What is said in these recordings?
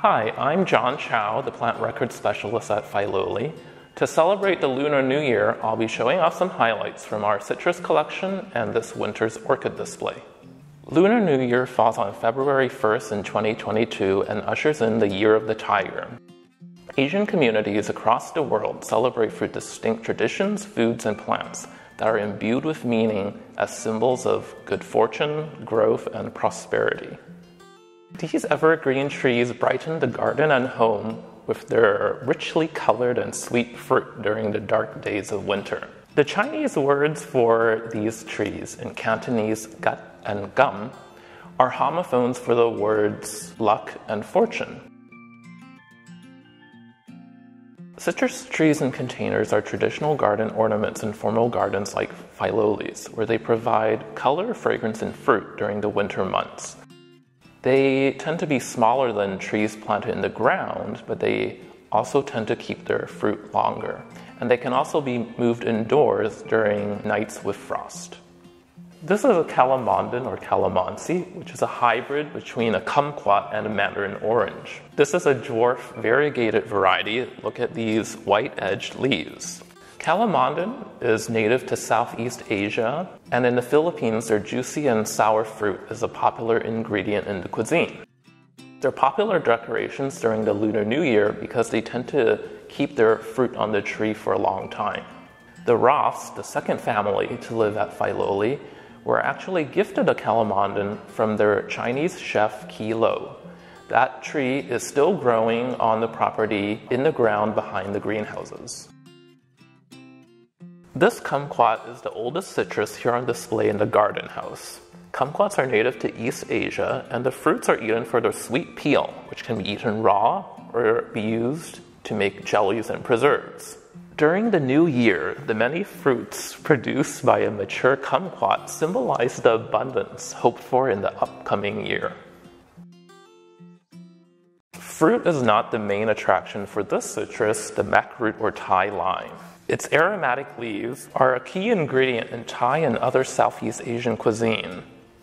Hi, I'm John Chow, the plant record specialist at Filoli. To celebrate the Lunar New Year, I'll be showing off some highlights from our citrus collection and this winter's orchid display. Lunar New Year falls on February 1st in 2022 and ushers in the Year of the Tiger. Asian communities across the world celebrate for distinct traditions, foods, and plants that are imbued with meaning as symbols of good fortune, growth, and prosperity. These evergreen trees brighten the garden and home with their richly colored and sweet fruit during the dark days of winter. The Chinese words for these trees in Cantonese gut and gum are homophones for the words luck and fortune. Citrus trees in containers are traditional garden ornaments in formal gardens like Filoli's, where they provide color, fragrance, and fruit during the winter months. They tend to be smaller than trees planted in the ground, but they also tend to keep their fruit longer. And they can also be moved indoors during nights with frost. This is a Calamansi or Calamansi, which is a hybrid between a Kumquat and a Mandarin orange. This is a dwarf variegated variety. Look at these white-edged leaves. Calamansi is native to Southeast Asia, and in the Philippines, their juicy and sour fruit is a popular ingredient in the cuisine. They're popular decorations during the Lunar New Year because they tend to keep their fruit on the tree for a long time. The Roths, the second family to live at Filoli, were actually gifted a Calamansi from their Chinese chef Qi Lo. That tree is still growing on the property in the ground behind the greenhouses. This kumquat is the oldest citrus here on display in the garden house. Kumquats are native to East Asia, and the fruits are eaten for their sweet peel, which can be eaten raw or be used to make jellies and preserves. During the new year, the many fruits produced by a mature kumquat symbolize the abundance hoped for in the upcoming year. Fruit is not the main attraction for this citrus, the mackroot or Thai lime. Its aromatic leaves are a key ingredient in Thai and other Southeast Asian cuisine.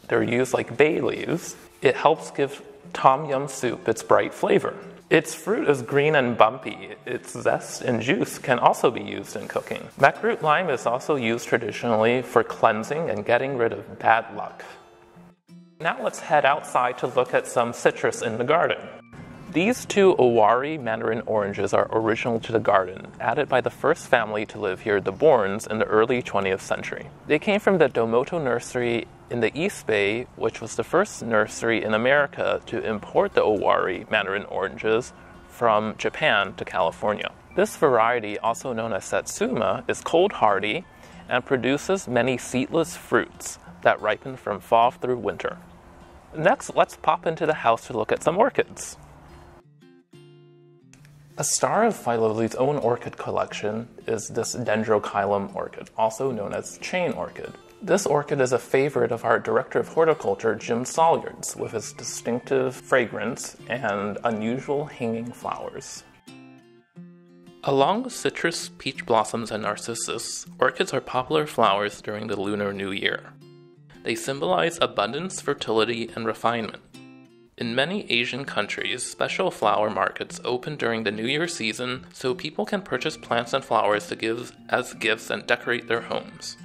They're used like bay leaves. It helps give tom yum soup its bright flavor. Its fruit is green and bumpy. Its zest and juice can also be used in cooking. Mackroot lime is also used traditionally for cleansing and getting rid of bad luck. Now let's head outside to look at some citrus in the garden. These two Owari Mandarin oranges are original to the garden, added by the first family to live here, the Bournes, in the early 20th century. They came from the Domoto nursery in the East Bay, which was the first nursery in America to import the Owari Mandarin oranges from Japan to California. This variety, also known as Satsuma, is cold hardy and produces many seedless fruits that ripen from fall through winter. Next, let's pop into the house to look at some orchids. A star of Filoli's own orchid collection is this Dendrochilum orchid, also known as chain orchid. This orchid is a favorite of our Director of Horticulture, Jim Salyards, with its distinctive fragrance and unusual hanging flowers. Along with citrus, peach blossoms, and narcissus, orchids are popular flowers during the Lunar New Year. They symbolize abundance, fertility, and refinement. In many Asian countries, special flower markets open during the New Year season so people can purchase plants and flowers to give as gifts and decorate their homes.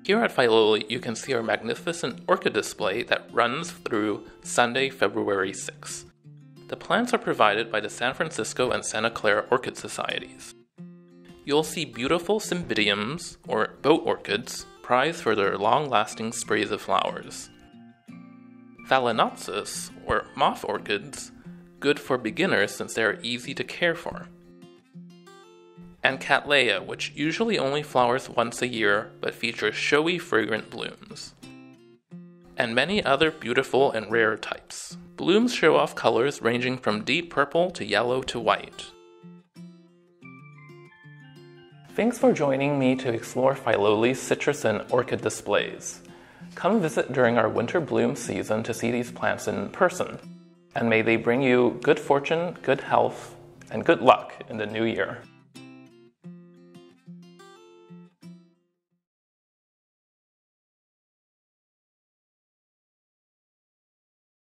Here at Filoli, you can see our magnificent orchid display that runs through Sunday, February 6th. The plants are provided by the San Francisco and Santa Clara Orchid Societies. You'll see beautiful cymbidiums, or boat orchids, prized for their long-lasting sprays of flowers. Phalaenopsis, or moth orchids, good for beginners since they are easy to care for. And Cattleya, which usually only flowers once a year but features showy, fragrant blooms. And many other beautiful and rare types. Blooms show off colors ranging from deep purple to yellow to white. Thanks for joining me to explore Filoli's citrus and orchid displays. Come visit during our winter bloom season to see these plants in person, and may they bring you good fortune, good health, and good luck in the new year.